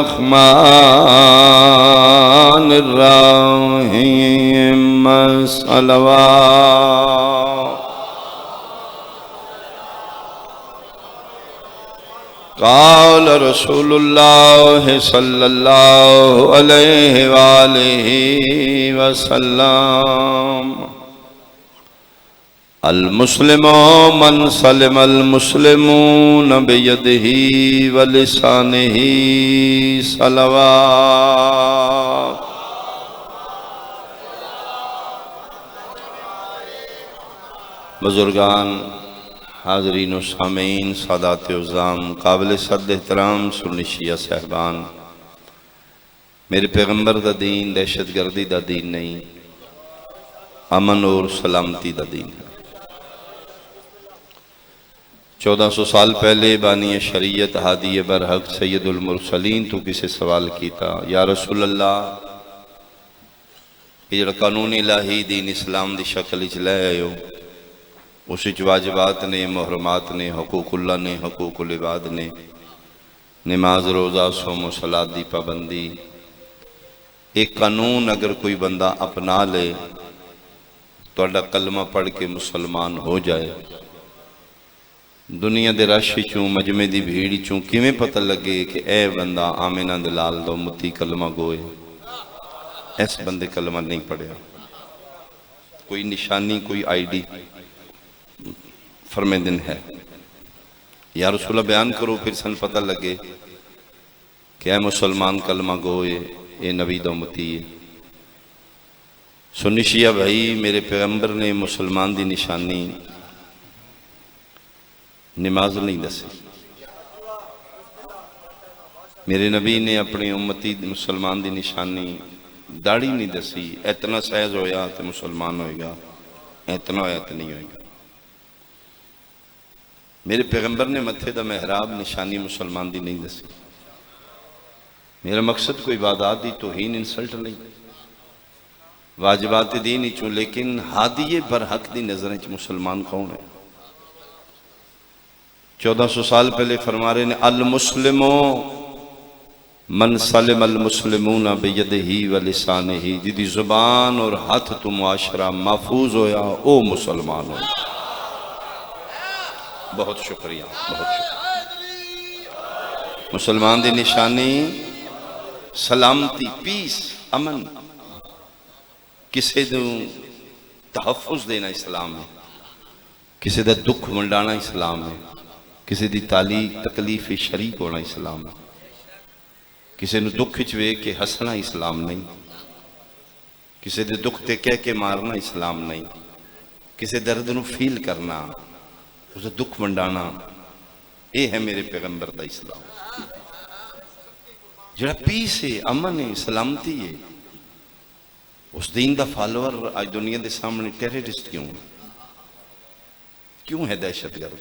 बिस्मिल्लाहिर्रहमानिर्रहीम सलवात क़ाल रसूलुल्लाह सल्लल्लाहु अलैहि वालिहि वसल्लम अल मुस्लिमो मन सलिमल मुस्लिमून बियदिही व लिसानिही सलवात। बुजुर्गान, हाज़रीन व सामीन, सादात उज़्ज़ाम, काबिल सद एहतराम सुन्नी शिया साहबान, मेरे पैगंबर दा दीन दहशत गर्दी दा दीन नहीं, अमन और सलामती दा दीन है। 1400 साल पहले बानी शरीयत हादी बरहक सैयदुल मुरसलीन तो किसे सवाल किया, या रसूल अल्लाह, ये जो कानून इलाही दीन इस्लाम की शक्ल च लै आयो, उस वाजिबात ने, मुहरमात ने, हकूकुल्लाह ने, हकूकुल इबाद ने, नमाज रोज़ा सोमो सलात की पाबंदी, एक कानून अगर कोई बंदा अपना ले तो कलमा पढ़ के मुसलमान हो जाए, दुनिया के रश चूँ मजमे की भीड़ चूँ किवें पता लगे कि यह बंदा आमिना दलाल दा मुती कलमा गोए, इस बंदे कलमा नहीं पढ़िया, कोई निशानी कोई आईडी फरमे दिन है, या रसूला बयान करो फिर सन पता लगे कि यह मुसलमान कलमा गोए, ये नबी दा मुती है। सुन्नी शिया भाई, मेरे पैगंबर ने मुसलमान की निशानी नमाज नहीं दसी, मेरे नबी ने अपनी उम्मती मुसलमान की निशानी दाढ़ी नहीं दसी, इतना सहज होया तो मुसलमान होएगा, इतना होया तो नहीं होएगा। मेरे पैगंबर ने मत्थे दा मेहराब निशानी मुसलमान की नहीं दसी। मेरा मकसद कोई इबादत की तौहीन इंसल्ट नहीं, वाजिबात दीन ही चूँ, लेकिन हादिये बरहक की नज़र मुसलमान कौन है? 1400 साल पहले फरमा रहे ने, अल मुस्लिमो मन सलिम अल मुस्लिमून बियदिही व लिसानिही, जिदी जुबान और हाथ तो मुआशरा महफूज होया ओ मुसलमान हो। बहुत शुक्रिया, बहुत शुक्रिया। मुसलमान की निशानी सलामती, पीस, अमन, किसी को तहफ़ुज़ देना इस्लाम है, किसी का दुख वंडाना इस्लाम है, किसी की तालीक तकलीफ शरीक होना इस्लाम है, किसी को दुख च वेख के हसना इस्लाम नहीं, किसी के दुख ते कह के मारना इस्लाम नहीं, किसी दर्द को फील करना, उसे दुख वंडाना, ये है मेरे पैगंबर का इस्लाम। जड़ा पीस है, अमन है, सलामती है, उस दीन का फॉलोअर आज दुनिया के सामने टेररिस्ट क्यों है दहशतगर्द?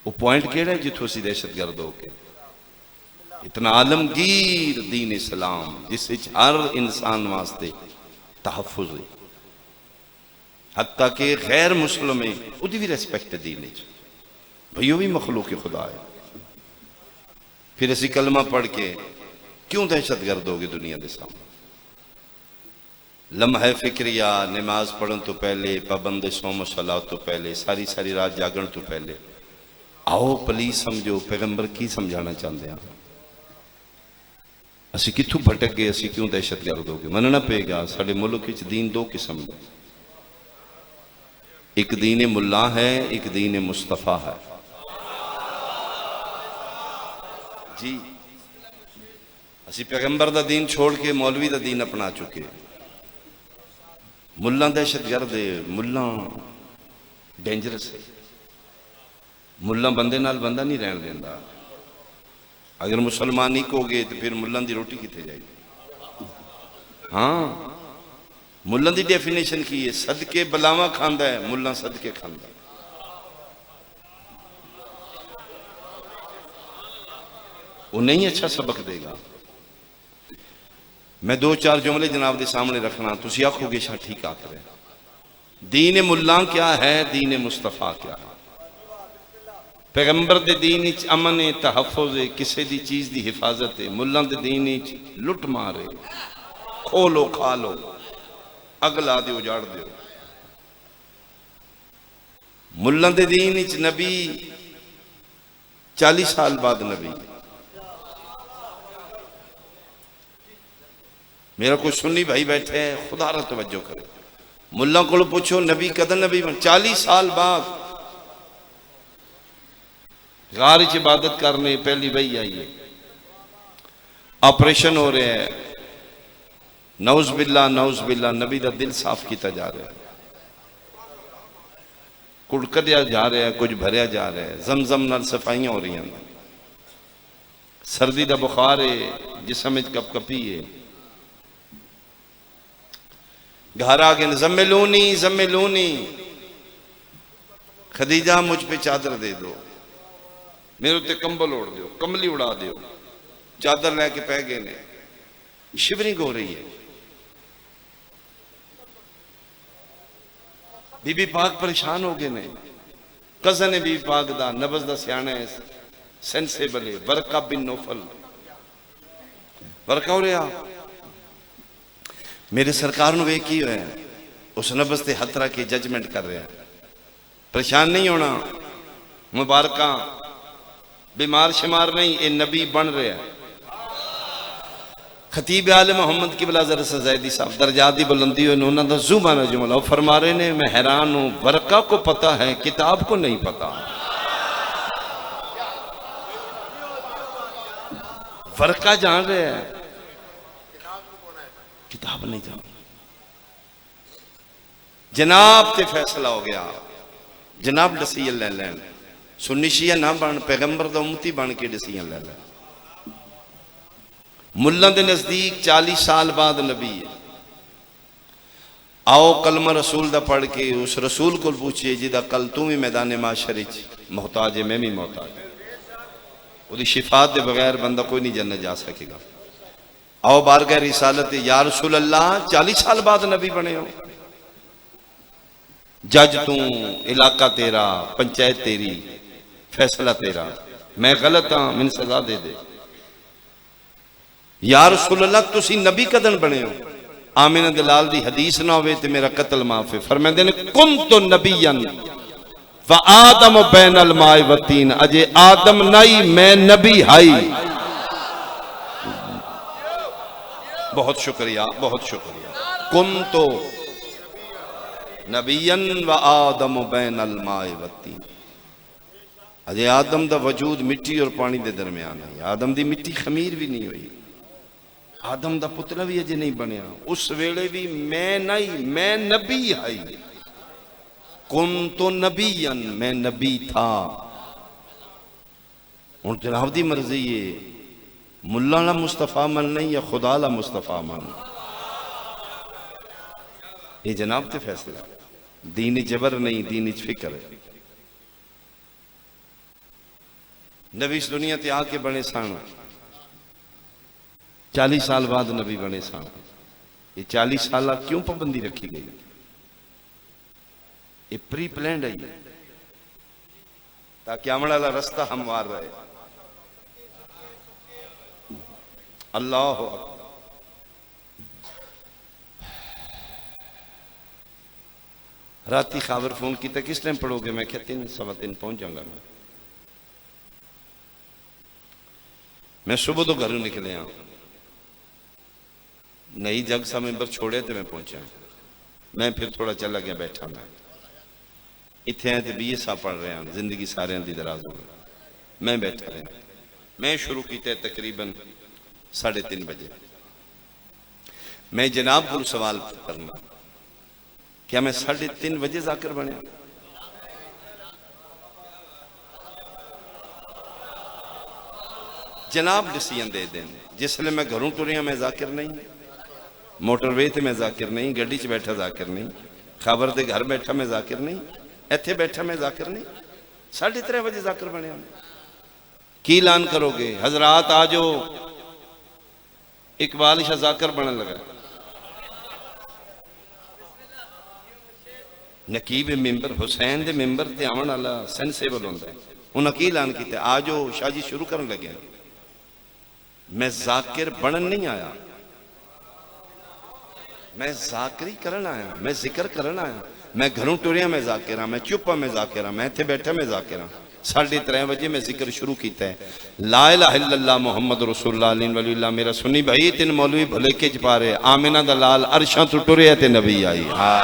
वो पॉइंट केड़ा है जिथों असी दहशतगर्द हो के? इतना आलमगीर दीन इस्लाम जिस हर इंसान वास्ते तहफ़ुज़ है, हत्ता कि गैर मुस्लिम है उसकी भी रिस्पेक्ट दीन भाई, वो भी मखलूक खुदा है। फिर असी कलमा पढ़ के क्यों दहशतगर्द हो गए दुनिया के सामने? लम्हे फिक्रिया, नमाज पढ़न तो पहले, पाबंद सोम सलात तो पहले, सारी सारी रात जागण तो पहले, आओ प्लीज समझो पैगंबर की समझाना चाहते हैं। असी कितों भटक गए, असी क्यों दहशतगर्द हो गए? मनना पेगा साडे मुल्क विच दीन दो किस्म है, एक दीन मुल्ला है, एक दीन मुस्तफा है। जी, असी पैगंबर दा दीन छोड़ के मौलवी दा दीन अपना चुके। मुल्ला दहशतगर्द है, मुल्ला डेंजरस है, मुल्ला बंदे नाल बंदा नहीं रहन देंदा। अगर मुसलमान एक हो गए तो फिर मुल्ला की रोटी कितने जाएगी? हाँ, मुल्ला की डेफिनेशन की है, सदके बलावा खांदा है, मुल्ला सदके खांदा। वो नहीं अच्छा सबक देगा। मैं दो चार जुमले जनाब के सामने रखना, तुसी आखोगे शाह ठीक आख रहे। दीन मुल्ला क्या है, दीन मुस्तफा क्या है? पैगंबर दे दीन विच अमन है, तहफ़्फ़ुज़ है, किसी दी चीज़ दी हिफाजत है। मुल्लां दे दीन विच लुट मार है, खो लो खा लो, अग ला दो उजाड़ दो। मुल्लां दे दीन विच नबी 40 साल बाद नबी। मेरा कोई सुन्नी भाई बैठे है, खुदा रा तवज्जो करे, मुल्ला को पूछो नबी कदम नबी बन? 40 साल बाद गार च इबादत करने पहली वही आई है, ऑपरेशन हो रहा है, नौज बिल्ला नबी का दिल साफ किया जा रहा है, कुड़कदिया जा रहा है, कुछ भरिया जा रहा है, जमजम नाल सफाइयां हो रही हैं, सर्दी का बुखार है, जिसम कप कपी है। घर आ गए, जम्मिलूनी खदीजा मुझ पे चादर दे दो, मेरे उत्ते कंबल ओढ़ दो, कमली उड़ा दो। चादर लैके पै गए ने, शिवरिंग हो रही है। बीबी पाक परेशान हो गए ने, कजन है बीबी पाक दा, नबज दा सियाना है, सेंसेबल है, वरका बिन नौफल। वरका हो रहा मेरे सरकार नु वेख की होया, उस नबज ते हथ रख के जजमेंट कर रहा है। परेशान नहीं होना, मुबारक बीमार शिमार नहीं, ये नबी बन रहा है। खतीब आले मोहम्मद की बिला जरा सजैदी साहब दर्जात की बुलंदी हो, उन्होंने जुबान जुमला फरमा रहे ने, मैं हैरान हूं, वरका को पता है, किताब को नहीं पता। वरका जान रहे हैं, किताब नहीं जान। जनाब ते फैसला हो गया, जनाब डिसीजन ले लैन, सुन्नी शिया ना बन, पैगंबर दा उम्मती बन के डिसीजन ले लैन। मुल्ला दे नजदीक 40 साल बाद नबी है। आओ कलमा रसूल दा पढ़ के उस रसूल को पूछिए जिदा कल तू भी मैदान माशरे मोहताज है, मैं भी मोहताज, वो शिफात के बगैर बंदा कोई नहीं जन्नत जा सकेगा। आओ बारगाह रिसालत, या रसूल अल्लाह 40 साल बाद नबी बने हो, जज तू, इलाका तेरा, पंचायत तेरी, फैसला तेरा, मैं गलत हाँ, मैंने सजा दे दे। या रसूल अल्लाह तुसी नबी कदन बने हो? आमिना दलाल दी हदीस ना होवे ते मेरा कत्ल माफ है। फरमांदे ने कुंतु नबियन व आदम बैनल माए व तीन, अजे आदम नहीं मैं नबी हाई। बहुत शुक्रिया, बहुत शुक्रिया। कुंतु नबियन व आदम बैनल माए व तीन, अजे आदम दा वजूद मिट्टी और पानी के दरम्यान है। आदम दी मिट्टी खमीर भी नहीं हुई, आदम दा पुतला भी अजे नहीं बनया, उस वेले भी मैं नहीं, मैं नबी आई। कुन तो नबीयन, मैं नबी था। हुण जनाब दी मर्जी है, मुल्ला ला मुस्तफा मन नहीं या खुदा ला मुस्तफा मन, ये जनाब ते फैसला। दीन जबर नहीं, दीन फिक्र है। नबी इस दुनिया ते आके बने सन, 40 साल बाद नबी बने सन। ये 40 साल क्यों पाबंदी रखी गई? ये प्री प्लान्ड है, ताकि आमने वाला रास्ता हमवार रहे। अल्लाह राती खबर फोन किया, किस टाइम पढ़ोगे? मैं क्या 3 सवा 3 पहुंच जाऊंगा। मैं सुबह तो घरों निकले हाँ, नई जग सा मेंबर छोड़े तो मैं पहुंचा। मैं फिर थोड़ा चला गया, बैठा मैं इतने आए तो BA साहब पढ़ रहे हैं, जिंदगी सारे दी दराज हो गई। मैं बैठा रहा, मैं शुरू किया तकरीबन 3:30 बजे। मैं जनाब को सवाल करना, क्या मैं 3:30 बजे जाकर बनया? जनाब डिसीजन दे दें। जिसले मैं घरों टुरिया मैं जाकिर नहीं, मोटरवे ते मैं जाकिर नहीं, गड्डी च बैठा जाकिर नहीं, खबर दे घर बैठा मैं जाकिर नहीं, इत्थे बैठा मैं जाकिर नहीं। 3:30 बजे जाकिर बनया। की ऐलान करोगे? हजरात आ जाओ, इकबाल शाह जाकिर बनने लगा। नकीब मेंबर हुसैन दे मेंबर ते आवन वाला सेंसेबल होंदा है। उन्हें की ऐलान किया, आ जाओ शाह जी शुरू करने लगे। मैं जाकिर बनन नहीं आया, मैं जाकरी करन आया, मैं जिक्र करन आया। मैं घरों टुरिया मैं जाकिर हाँ, मैं चुप हाँ मैं जाकिर हाँ, मैं इत्थे बैठा मैं जाकिर हाँ। 3:30 बजे मैं जिक्र शुरू किया है, ला इलाहा इल्लल्लाह मुहम्मद रसूलुल्लाह अली वलील्लाह। मेरा सुन्नी भाई तीन मौलवी भले के पा रहे, आमिना दा लाल अरशां तो टुरिया ते नबी आई। हाँ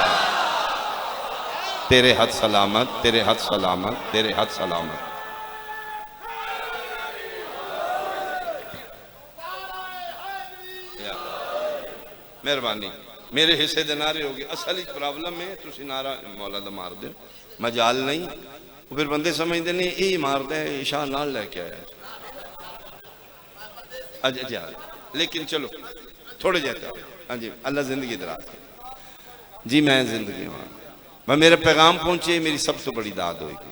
तेरे हाथ सलामत, तेरे हाथ सलामत, तेरे हाथ सलामत। मेहरबानी, मेरे हिस्से दे नारे हो गए। असल प्रॉब्लम है तुसी नारा मौला दा मार दे, मजाल नहीं। फिर बंदे समझते नहीं यही मारते है, इशा नाल लैके आया। अच्छा लेकिन चलो थोड़े जाते। हाँ जी, अल्लाह जिंदगी दराज जी। मैं जिंदगी हाँ, मैं मेरा पैगाम पहुंचे, मेरी सब तो बड़ी दाद होगी।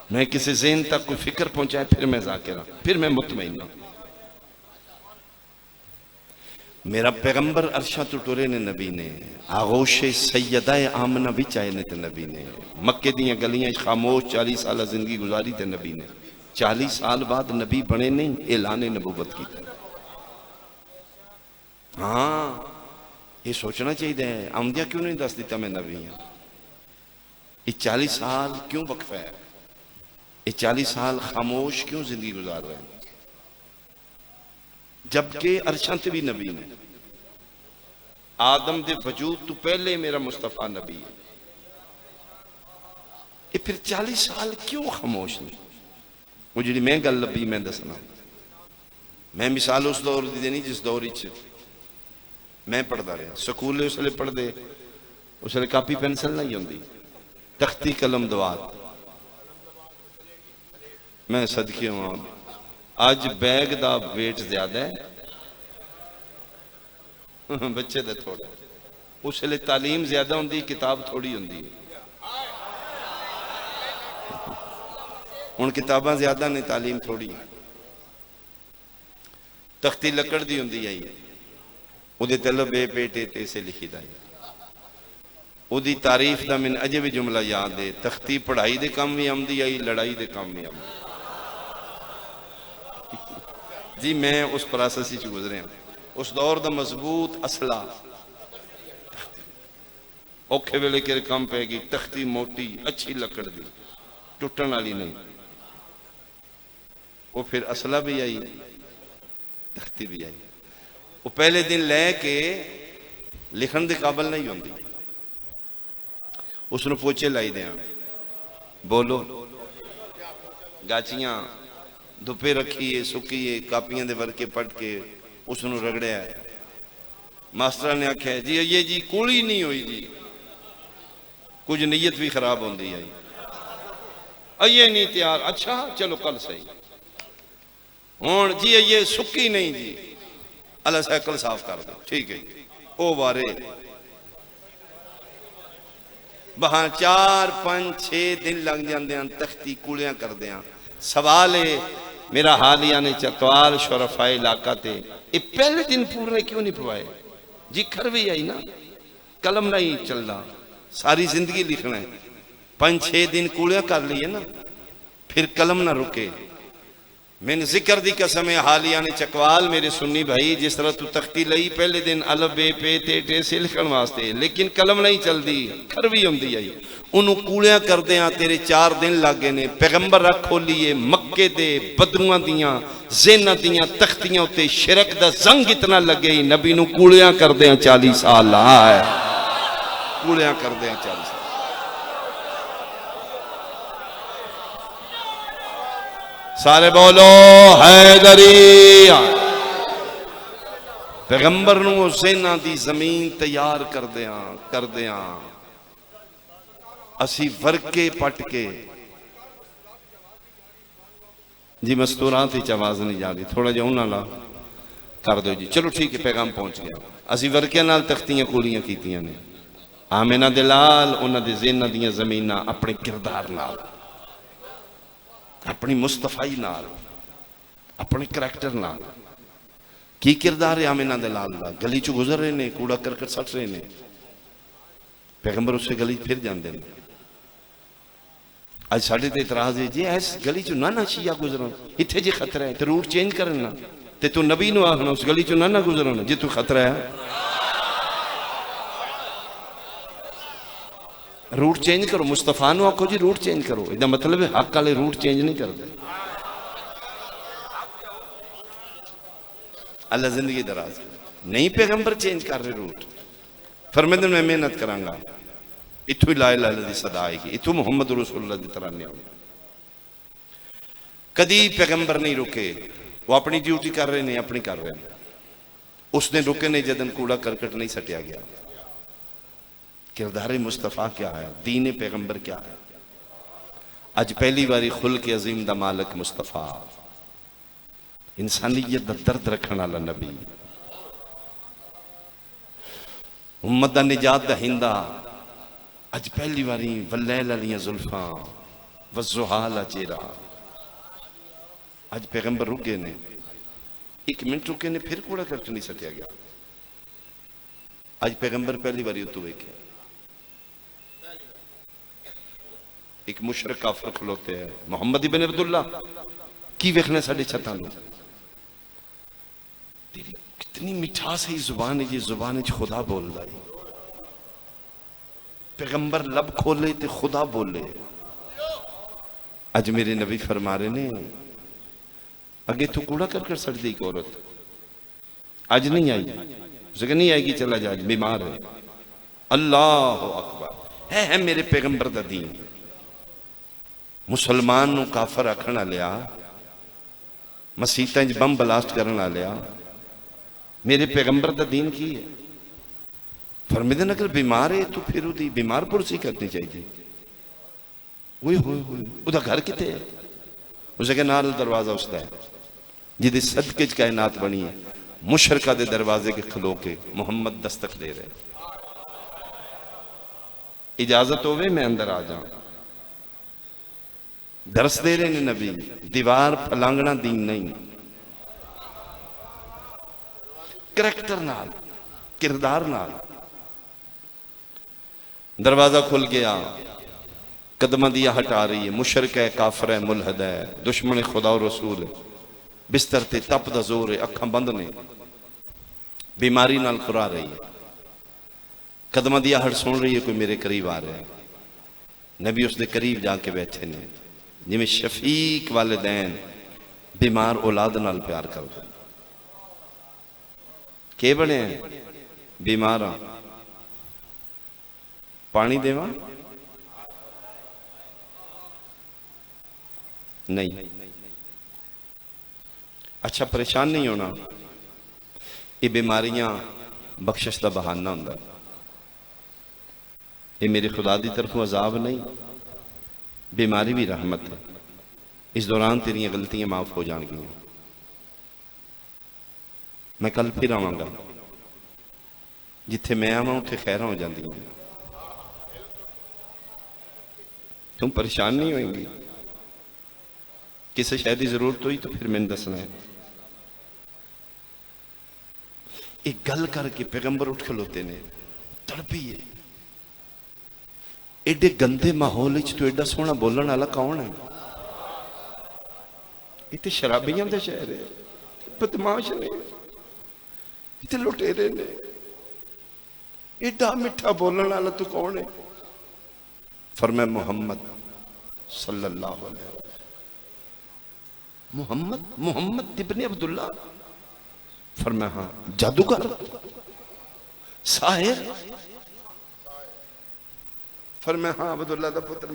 मैं किसी ज़हन तक कोई फिक्र पहुंचाए, फिर मैं जाकिर हाँ, फिर मैं मुतमईन हूं। मेरा पैगंबर अरशा तो टुरे ने नबी ने, आगोशे सैयदा आमना भी चाहे ने ते नबी ने। मक्के दियां गलियां खामोश 40 साल जिंदगी गुजारी ते नबी ने। 40 साल बाद नबी बने नहीं, ऐलान नबूवत की। हाँ ये सोचना चाहिए, आमदिया क्यों नहीं दस दिता मैं नबी हाँ। ये 40 साल क्यों वक्फा है, ये 40 साल खामोश क्यों जिंदगी गुजार रहे हैं, जबकि अरशां ते भी नबी ने। आदम दे वजूद तो पहले मेरा मुस्तफा नबी है, ये फिर 40 साल क्यों खामोश नहीं। वो जी मैं गल लभी मैं दसना, मैं मिसाल उस दौर की देनी जिस दौर मैं पढ़ता रहा। स्कूल उसले पढ़ते, उसले कापी पेंसिल नहीं होंगी, तख्ती कलम दवात। मैं सदके हूं, अज बैग का वेट ज्यादा है, बच्चे का थोड़ा। उसले तालीम ज्यादा होंगी, किताब थोड़ी होंगी। हुण किताबां ज्यादा ने, तालीम थोड़ी। तख्ती लकड़ दी होंदी आई, उहदे ते लब ए पेटे ते से लिखी दा। उहदी तारीफ दा मैनूं अजे भी जुमला याद है, तख्ती पढ़ाई दे काम भी आउंदी आई, लड़ाई दे काम भी आउंदी। जी मैं उस प्रोसेस च गुजरिया। उस दौर दा मजबूत असला, औखे वेले के काम पैगी, तख्ती मोटी अच्छी लकड़ दी, टुटन वाली नहीं। वो फिर असला भी आई, तख्ती भी आई। वो पहले दिन लैके लिखण दे काबल नहीं होंदी, उसनूं पोचे लाई दें, बोलो गाचियां धुप्पे रखीए सुकीए, कापियां दे वर्के पढ़ के उसनूं रगड़िया। मास्टर ने आख्या जी ये जी कूली नहीं हुई जी, कुछ नीयत भी खराब होंदी आई, अये नहीं तैयार, अच्छा चलो कल सही। हुण जी ये सुक्की नहीं जी, अल्लाह साइकिल साफ कर दो, ठीक है। ओ बारे बहां 4 5 6 दिन लग जाते हैं, तख्ती कूलियां करदे हैं। सवाल है मेरा हालिया ने चतवाल शरफा इलाका ते ये पहले दिन पूरे क्यों नहीं पवाए जी। खर भी आई ना, कलम नहीं चलना, सारी जिंदगी लिखना है। 5 6 दिन कूलियां कर लिए ना, फिर कलम ना रुके। मैंने जिक्र दी कसम है, हालिया ने चकवाल मेरे सुन्नी भाई, जिस तरह तू तख्ती लई पहले दिन अलफ बे पे ते टे से लिखण वास्ते, लेकिन कलम नहीं चलती, खर भी होंदी आई। उन्होंने कूलियां करदे आ तेरे 4 दिन लग गए ने। पैगंबर रख खोलीए मक्के दे बदरुआं दियां ज़ेना दियां तख्तियां उत्ते शिरक दा जंग इतना लगे, नबी नूं कूलियां करदे आ 40 साल है, कूलियां करदे आ 40 साल। सारे बोलो हैदरी। पैगंबर नूं ज़ेना दी जमीन तैयार करदे आ असी वर्के पट के जी। मस्तूरात ही आवाज नहीं जा रही, थोड़ा जिहा उन्हां ला कर दो जी। चलो ठीक है, पैगाम पहुंच गया। असी वर्कियां नाल तख्तियां कूलियां कीतियां ने। आमिना दे लाल उन्हां दे ज़ेना दियां ज़मीनां अपने किरदार नाल, अपनी मुस्तफाई नाल, अपने करैक्टर नाल। की किरदार है आमिना दे लाल दा? गली चो गुजर रहे ने, कूड़ा करकट सट रहे ने, पैगंबर उससे गली फिर जाते हैं। अज साढ़े ते इतराज है जी इस गली चो ना शिया गुजरन, इत्थे जे खतरा है तो रूट चेंज करना, ते तू नबी नूं आखना उस गली चो ना गुजरन जे तू खतरा है। रूट चेंज करो, मुस्तफा नूं आखो जी रूट चेंज करो, इसदा मतलब है हक वाले रूट चेंज नहीं करते। अल्लाह जिंदगी दराज नहीं, पैगंबर चेंज कर रहे रूट। फरमाते मैं मेहनत करांगा, इत्थों ही ला इलाहा इल्लल्लाह दी सदा आएगी, इत्थों मुहम्मद रसूलुल्लाह दी तरह नहीं आएगी। कदी पैगंबर नहीं रुके, वो अपनी ड्यूटी कर रहे ने, अपनी कर रहे हैं। उस दिन रुके ने जदन कूड़ा करकट नहीं सटिया गया। किरदार मुस्तफा क्या है, दीन पैगंबर क्या है। अज पहली बारी खुल के अजीम दा मालक मुस्तफा, इंसानियत दा दर्द रखने वाला नबी, उम्मत दा निजात दा हिंदा। अज पहली बारी वलैल वालियां जुल्फा वज़ुहाल चेहरा। अज पैगंबर रुक गए ने, एक मिनट रुके ने फिर कूड़ा करके नहीं सटिया गया। अज पैगंबर पहली बारी उतों वेख्या, एक मुशरक काफिर खलोते हैं, मोहम्मद इब्न अब्दुल्ला की वेखना साढ़े छत्तां नूं, तेरी कितनी मिठास है जुबान है, ये जुबान खुदा बोल रहा है। पैगंबर लब खोले तो खुदा बोले। अज मेरे नबी फरमा रहे ने, अगे तू कूड़ा कर सड़ दी औरत, अज नहीं आई, उसके नहीं आएगी, चला जा, बीमार है। अल्लाह अकबर, है मेरे पैगंबर दा दीन। मुसलमान नूं काफर आखण वालिया, मसीतां च बम ब्लास्ट करन वालिया, मेरे पैगंबर दा दीन की है। फरमाते अगर बीमार है तो फिर उसकी बीमार पुरसी करनी चाहिए। उसका घर कितने है, उसके नाल दरवाजा उसका है, जिहदे सदके च कायनात बनी है। मुशरका दे दरवाजे के खलो के मुहम्मद दस्तक दे रहे, इजाजत होवे मैं अंदर आ जा। दरस दे रहे ने नबी, दीवार फलांगना दीन नहीं, करैक्टर नाल, किरदार नाल। दरवाजा खुल गया, कदम दिया हटा रही है, मुशरक है, काफर है, मुलहद है, दुश्मन खुदा और रसूल है, बिस्तर ते तप दा जोर है, अखां बंद ने, बीमारी नाल खुरा रही है, कदम दिया हट सुन रही है, कोई मेरे करीब आ रहा है। नबी उसके करीब जाके बैठे ने, जिवें शफीक वालिदैन बीमार औलाद नाल प्यार करते। के बने बीमार, पानी देवा नहीं, अच्छा परेशान नहीं होना, ये बीमारियां बख्शिश का बहाना होंदा, ये मेरे खुदा की तरफों अजाब नहीं, बीमारी भी रहमत है। इस दौरान तेरियां गलतियां माफ हो जाएंगी, मैं कल फिर आवांगा, जिथे मैं आवां उत्थे खैर हो जाती, तुम परेशान नहीं होएंगी। किसी शय की जरूरत हुई तो फिर मैंने दसना है। एक गल करके पैगंबर उठ खलोते ने, तड़पीए। एडे गंदे माहौल तो एडा सोहना बोलने वाला कौन है? इतने शराबियां का शहर है, बदमाश ने, इतने लुटेरे ने, एडा मिठा बोलने वाला तू कौन है? फरमाया मोहम्मद सल्लल्लाहु अलैहि वसल्लम। मोहम्मद, मोहम्मद इब्ने अब्दुल्ला। फरमाया हाँ। जादूगर, साहिर? फरमाया हाँ, अब्दुल्ला दा पुत्र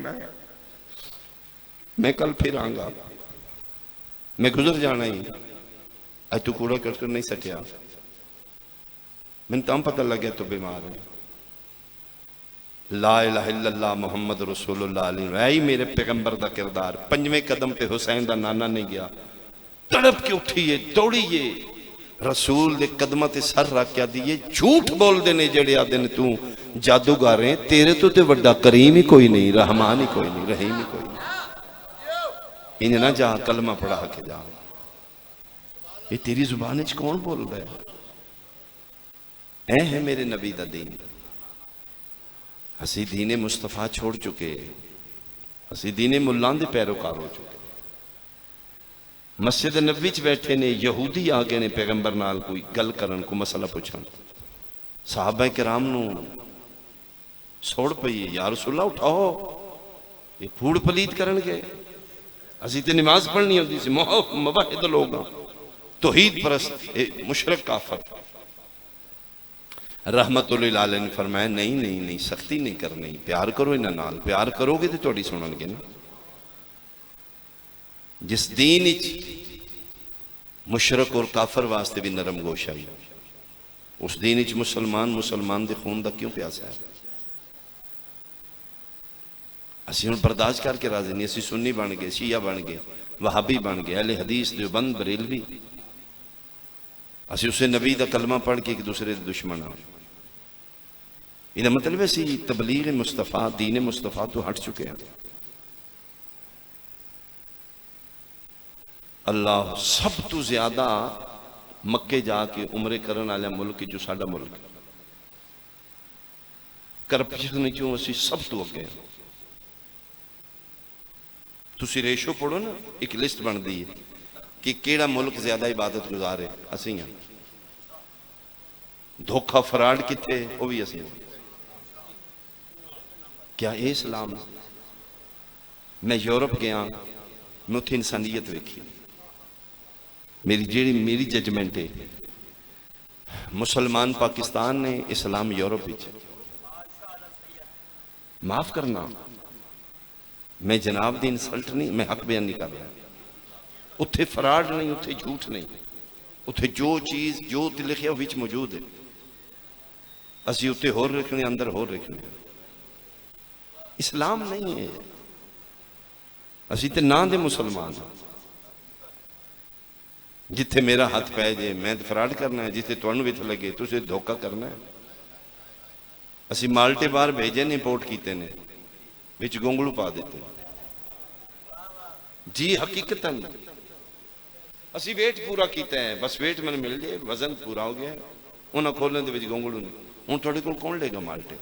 मैं कल फिर आऊंगा, मैं गुजर जाना ही, आज तू कूड़ा करके नहीं सटिया, मैंने तब पता लगे तू बीमार है। ला इलाहा इल्लल्लाह मुहम्मद रसूलुल्लाह। ही मेरे पैगंबर का किरदार। पंजवें कदम पे हुसैन का नाना नहीं गया, तड़प के उठिए, दौड़िए, रसूल के कदम ते सर रख के दिए। झूठ बोलते ने जेड़े आदे ने तू जादूगर है, तेरे तो ते वड्डा करीम ही कोई नहीं, रहमान ही कोई नहीं, रहीम ही कोई नहीं। इंज ना जा, कलमा पढ़ा के जा। ये तेरी जुबान च कौन बोल रहा है मेरे नबी का दीन। असी दीने मुस्तफा छोड़ चुके, असी दीने मुल्लां दे पैरोकार हो चुके। मस्जिद नबी च बैठे ने, यहूदी आ गए ने पैगंबर नाल कोई गल करन, को मसला पुछन, साहबा किराम नू सोड़ पई, या रसूलल्लाह उठाओ, ये फूड पलीत करन गए, असी ते नमाज पढ़नी होती सी, मुवाहिद लोग तौहीद परस्त मुशरक काफर। रहमतुल लिल आलमीन ने फरमाया नहीं नहीं नहीं, सख्ती नहीं करनी, प्यार करो इन्हां नाल, प्यार करोगे तो तुहाडी सुनणगे ना। जिस दीन मुशरक और काफर वास्ते भी नरम गोश आई, उस दीन मुसलमान दे खून दा क्यों प्यासा है? असी हुण बर्दाश्त करके राजी नहीं। असी सुन्नी बन गए, शिया बन गए, वहाबी बन गए, अहले हदीस, देवबंद, बरेलवी। असी उसे नबी दा कलमा पढ़ के एक दूसरे दे दुश्मन आ। इहदा मतलब असी तबलीग मुस्तफा, दीन मुस्तफा तो हट चुके हैं। अल्लाह सब तो ज्यादा मक्के जाके उमरे करने वाला मुल्क जो साडा मुल्क, करप्शन चों असी सब तो अगे हैं। तुसी रेशो पढ़ो ना, एक लिस्ट बनती है कि केड़ा मुल्क ज्यादा इबादत गुजार है, असी हैं। धोखा फराड किथे, वो भी असी हैं। क्या ये इस्लाम? मैं यूरोप गया, मैं उत्थे इंसानियत वेखी। मेरी जजमेंट है, मुसलमान पाकिस्तान ने, इस्लाम यूरोप विच। माफ करना, मैं जनाब दी इंसल्ट नहीं, मैं हक बयान नहीं कर रहा। उत्थे फराड नहीं, उत्थे झूठ नहीं, उत्थे जो चीज जो उत्ते लिखिया विच मौजूद है। असी उत्ते होर रखने, अंदर होर रखने। इस्लाम नहीं है। असी ते ना दे मुसलमान। जिथे मेरा हाथ पै जाए मैं तो फराड करना है, जिथे तुहानू विथ लगे तुसीं धोखा करना है। असी माल्टे बाहर भेजे ने, इंपोर्ट किए ने, विच गोंगलू पा देते जी। हकीकतन असी वेट पूरा किया है, बस वेट मैंने मिल जाए, वजन पूरा हो गया, उन्हें खोलने दे विच गोंगलू ने। हुण तुहाडे कोल कौन लेगा माल्टे?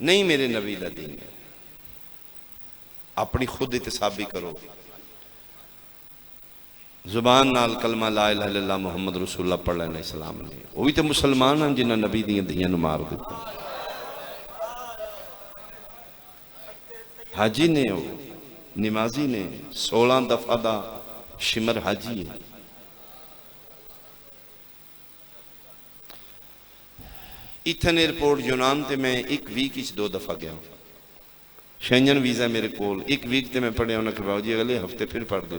नहीं मेरे नबी दा दीन है। अपनी खुद इतसाबी करो, जुबान नाल कलमा ला इलाहा इल्लल्लाह मुहम्मद रसूलुल्लाह पढ़ लेना इस्लाम ने। वो भी तो मुसलमान हैं जिन्हें नबी दी धियां नूं मार दिता। हाजी ने, वो नमाजी ने, 16 दफा दा शिमर हाजी है। इथन एयरपोर्ट यूनान ते मैं एक वीक 2 दफा गया। शेंजन वीजा मेरे कोल, एक वीक ते मैं पढ़िया, उन्हें कहा जी अगले हफ्ते फिर पढ़ दो।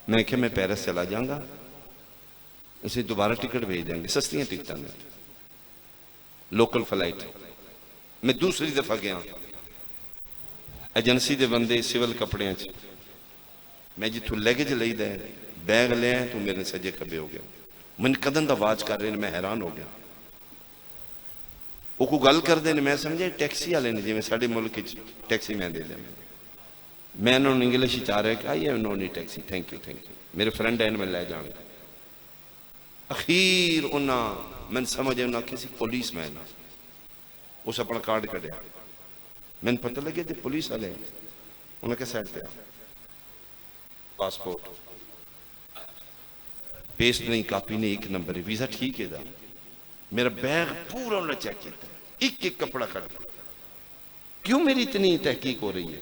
मैं क्या मैं पेरिस चला जाऊंगा, इसे दोबारा टिकट भेज देंगे, सस्तियां टिकट ने, लोकल फ्लाइट। मैं दूसरी दफा गया, एजेंसी के बंदे सिविल कपड़िया च, मैं जिथों लैगेज लईदा बैग लिया, तू मेरे सजे खबे हो गया। मैंने कदम दा आवाज कर रहे हैं, मैं हैरान हो गया। वो को गल करते हैं, मैं समझा टैक्सी वाले ने, जिवें साडे मुल्क टैक्सी मैं दे दिया। मैं उन्होंने इंग्लिश ही चाह रहा कि I have no need taxi, thank you मेरे फ्रेंड है, मैं लै जाऊंगा। अखीर उन्हें मैं समझ उन्हें किसी पुलिस मैन उस अपना कार्ड कढ़िया, मैंने पता लगे तो पुलिस वाले। उन्हें क्या साइड पे पासपोर्ट पेस्ट नहीं, कापी नहीं, 1 नंबर है, वीजा ठीक है। मेरा बैग पूरा उन्हें चेक किया, एक कपड़ा कट। क्यों मेरी इतनी तहकीक हो रही है?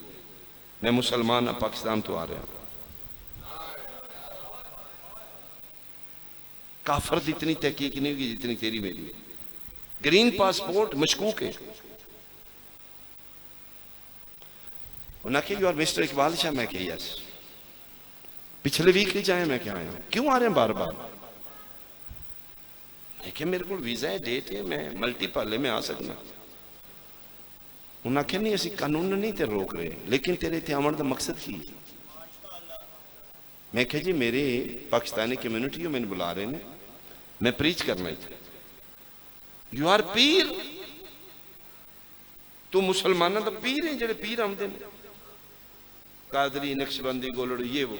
मैं मुसलमान पाकिस्तान तो आ रहा, काफर की इतनी तहकीक नहीं होगी जितनी तेरी मेरी। ग्रीन पासपोर्ट मशकूक है। उन्हें कहा you are mister Iqbal Shah. मैं कहा यस। पिछले वीक ही जाए, मैं क्या आया, क्यों आ रहे हैं बार बार? मैं मेरे को वीजा है, डेट है, मैं मल्टीपल है, मैं आ सकना। उन्हें आख्या नहीं असी कानून नहीं ते रोक रहे, लेकिन तेरे इतने आवन का मकसद की? मैं क्या जी मेरे पाकिस्तानी कम्यूनिटी हो, मैंने बुला रहे हैं, मैं प्रीच करना। यू आर पीर, तू मुसलमानों का पीर है, जेडे पीर आते हैं, कादरी, नक्शबंदी, गोलड़, ये वो।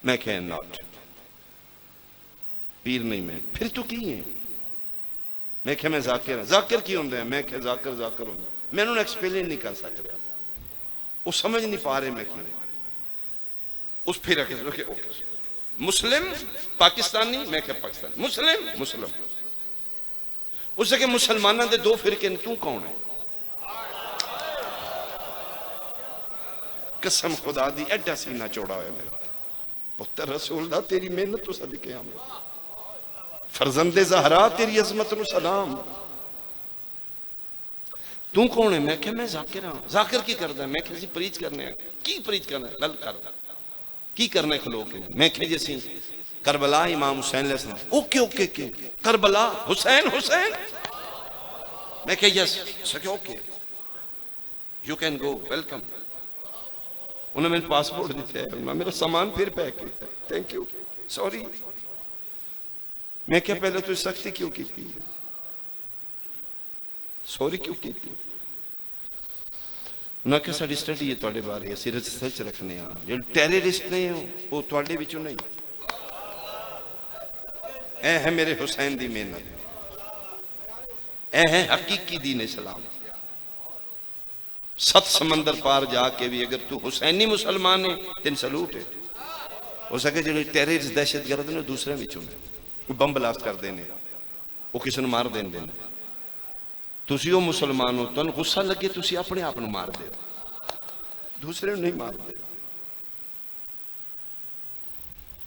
मैं क्या नॉट, पीर नहीं मैं। फिर तू की है? मैं क्या मैं जाकिर हाँ। जाकिर की होंगे? मैं क्या जाकिर जाकिर होंगे? मैं उन्होंने एक्सप्लेन नहीं कर सकता, वो समझ नहीं पा रहे मैं क्यों। उस फिर ओके मुस्लिम पाकिस्तानी, मैं क्या पाकिस्तानी, मुस्लिम मुस्लिम। उस जगह मुसलमानों के दो फिरके ने, तू कौन है? कसम खुदा दी एडा सीना चौड़ा है मेरा पुत्र रसूल दा, तेरी मेहनत तो सदके आ मैं। फरजंदे ज़हरा तेरी अजमत नु सलाम। तू कौन है? मैं क्या मैं जाकिर हाँ। जाकिर की करदा है? मैं क्या जी प्रीच करने की प्रीच करना है? लल कर की करना खलो के? मैं क्या जी करबला इमाम हुसैन अलैहि सलाम। ओके ओके के करबला हुसैन हुसैन। मैं क्या यस सके okay you can go welcome. उन्होंने मैंने पासपोर्ट दिता है, उन्होंने मेरा सामान फिर पैक किया, थैंक यू सॉरी। मैं क्या पहले तो सख्ती क्यों की थी? सॉरी क्यों की थी? उन्होंने कहा साड़ी स्टडी है तुहाडे बारे, असीं रिसर्च रखने आ, जो टेररिस्ट ने वो तुहाडे विचों नहीं। ऐ है मेरे हुसैन दी मेहनत, ऐ है हकीकी दीन इस्लाम। 7 समंदर पार जाके भी अगर तू हुसैनी मुसलमान है तेन सलूट है। हो सके जो टेररिस्ट दहशतगर्द ने दूसरे विचों ने बम ब्लास्ट करते हैं, वो किसी को मार देंगे। तुसी वो मुसलमान हो, तुम गुस्सा लगे तुसी अपने आप को मार दे, दूसरे नहीं मार दे।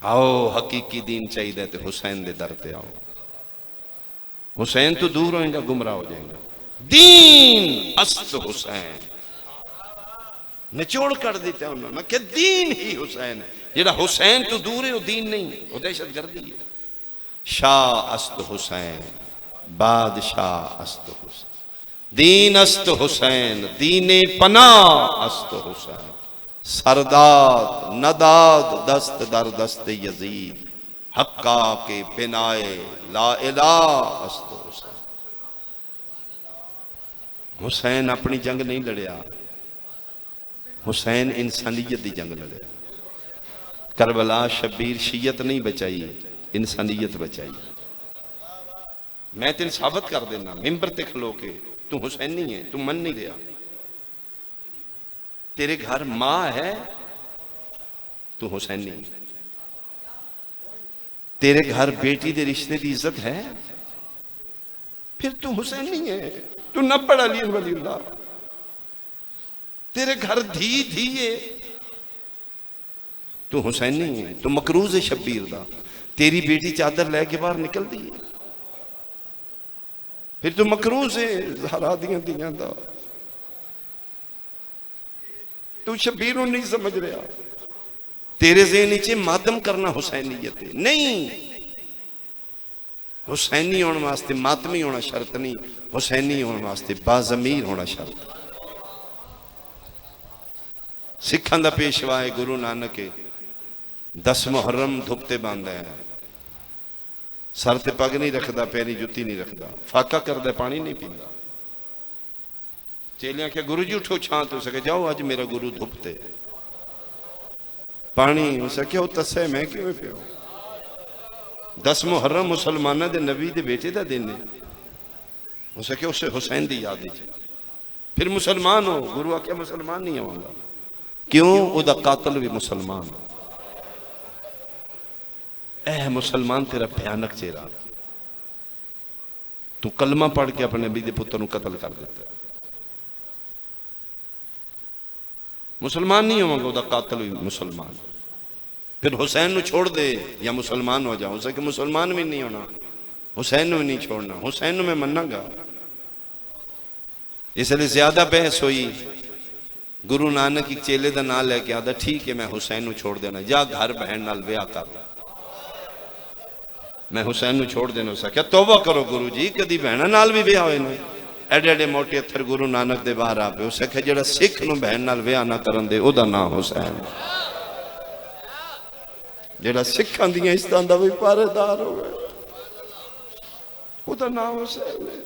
आओ हकीकी दीन चाहिए तो हुसैन दे दर पे आओ। हुसैन तो दूर होएगा गुमराह हो जाएगा। दीन अस्त हुसैन निचोड़ कर देता उन्होंने कि दीन ही हुसैन है। जेड़ा हुसैन तो दूर है वो दीन नहीं, वो दहशतगर्दी है। शाह अस्त हुसैन बादशाह अस्त हुसैन, दीन अस्त हुसैन दीने पना अस्त हुसैन, सरदाद नदाद दस्त दर दस्त यजीद, हक्का के बिनाए ला इलाह अस्त हुसैन। हुसैन अपनी जंग नहीं लड़िया, हुसैन इंसानियत की जंग लड़िया। करबला शब्बीर शीयत नहीं बचाई, इंसानियत बचाई। मैं तेन साबित कर देना मिंबर ते खलो के, तू हुसैनी है, तू मन नहीं रहा। तेरे घर मां है, तू हुसैनी। तेरे घर बेटी के रिश्ते की इज्जत है, फिर तू हुसैनी है। तू न पढ़ा अली वलीउल्लाह। तेरे घर धी धी है, तू हुसैनी है। तू मकरूज है शब्बीर दा। तेरी बेटी चादर लैके बाहर निकलती है, फिर तू मकरूज है ज़हरा दियां दियां दा। तू शब्बीर नहीं समझ रहा। तेरे ज़हन नीचे मातम करना हुसैनियत है नहीं। हुसैनी होने वास्ते मातमी होना शर्त नहीं, हुसैनी होने वास्ते बाज़मीर होना शर्त। सिखां दा पेशवा है गुरु नानक के 10 मुहर्रम धुपते बांधता है, सर ते पग नहीं रखता, पैरी जुत्ती नहीं रखता, फाका करता, पानी नहीं पीता। चेलियां क्या गुरु जी उठो छां तो सके, जाओ अज मेरा गुरु धुपते पानी हो सके तसे मैं क्यों पियो। 10 मुहर्रम मुसलमाना दे नबी दे बेटे का दिन है, हो सके उसे हुसैन की याद है। फिर मुसलमान हो, गुरु आख्या मुसलमान नहीं होगा क्यों? उदा कातल भी मुसलमान। ऐ मुसलमान तेरा भयानक चेहरा, तू कलमा पढ़ के अपने नबी दे पुत्र कतल कर देता। मुसलमान नहीं होगा, उदा कातल भी मुसलमान। फिर हुसैन नु छोड़ दे या मुसलमान हो जाओ, सके मुसलमान भी नहीं होना, हुसैन भी नहीं छोड़ना। हुसैन मैं मनागा, इसलिए ज्यादा बहस हुई। गुरु नानक एक चेले का नाम लैके आदा, ठीक है मैं हुसैन छोड़ देना, जा घर बहन नाल ब्याह कर, मैं हुसैन छोड़ देना। सके तौबा करो गुरु जी, कदी बहना नाल भी ब्याह होए ने। एडे एडे मोटे अत्थर गुरु नानक दे बाहर आ पे। उस आख्या जेड़ा सिख नूं बहन नाल ब्याह ना करन दे, ओदा नाम हुसैन। जेड़ा सिखां दियां इज्जतां दा भी पहरेदार होवे, ओदा नाम हुसैन है।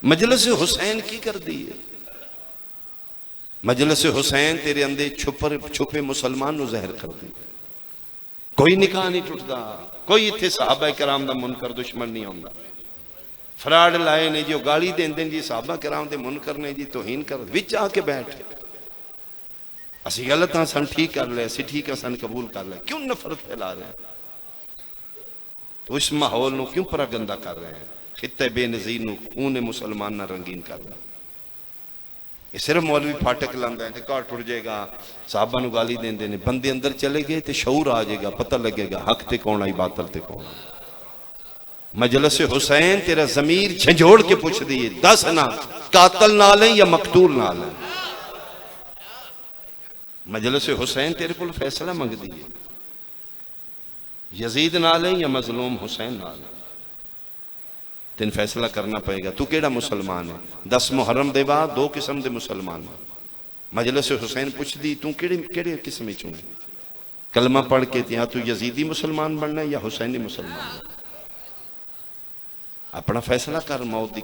मजलिस हुसैन की कर दी है? मजलिस हुसैन तेरे अंदर छुपे मुसलमान नूं ज़हर कर दी। कोई निकाह नहीं टुटदा, कोई इत्थे सहाबा कराम दा मुनकर दुश्मन नहीं होंदा। फराड लाए ने जी, गाली देंदे जी, साहबा किराम दे मुनकर ने जी, तौहीन कर विच आके बैठ, असी गलत हाँ सन ठीक कर ले, असी ठीक है सन कबूल कर ले, क्यों नफरत फैला रहे हैं? तो इस माहौल को क्यों परा गंदा कर रहे हैं? खिते बेनजीर नूं खून मुसलमान ना रंगीन कर रहे हैं। ये सिर्फ मौलवी फाटक लांदा है, घर टुट जाएगा, साहबा नूं गाली देंदे ने, बंदे अंदर चले गए तो शऊर आ जाएगा, पता लगेगा हक ते कौन आई, बातल ते कौन। मजलिस हुसैन तेरा जमीर झंझोड़ के पूछ दिए, दस ना कातल नाल है या मकतूल नाल है? मजलिस हुसैन तेरे को फैसला मंग दिए, यजीद नाल है या मजलूम हुसैन नाल है? तेन फैसला करना पड़ेगा, तू केड़ा मुसलमान है? 10 मुहर्रम दे बाद 2 किस्म दे मुसलमान। मजलिस हुसैन पूछ दी, तू केड़े केड़े किस्म चुने? कलमा पढ़ के या तू यजीदी मुसलमान बनना है या हुसैनी मुसलमान? अपना फैसला कर, मौत की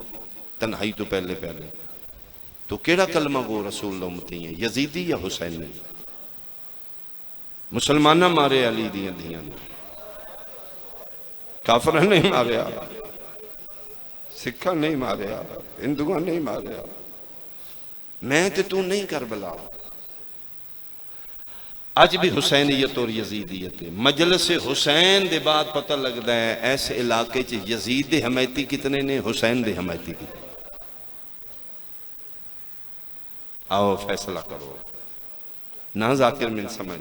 तन्हाई तो पहले पहले तू केड़ा कलमा गो रसूल दा उम्मती है, यजीदी या हुसैनी? मुसलमाना मारे अली दियां धियां ने, काफर नहीं मारिया, सिखा नहीं मारिया, हिंदुआ नहीं मारिया, मैं ते तू नहीं कर बला। अज भी हुसैनीयत और यजीदियत है। मजलिस हुसैन दे बाद पता लगता है ऐसे इलाके च यजीद दे हमायती कितने ने, हुसैन दे हमायती कितने। आओ फैसला करो, ना जाकिर मिन समझ,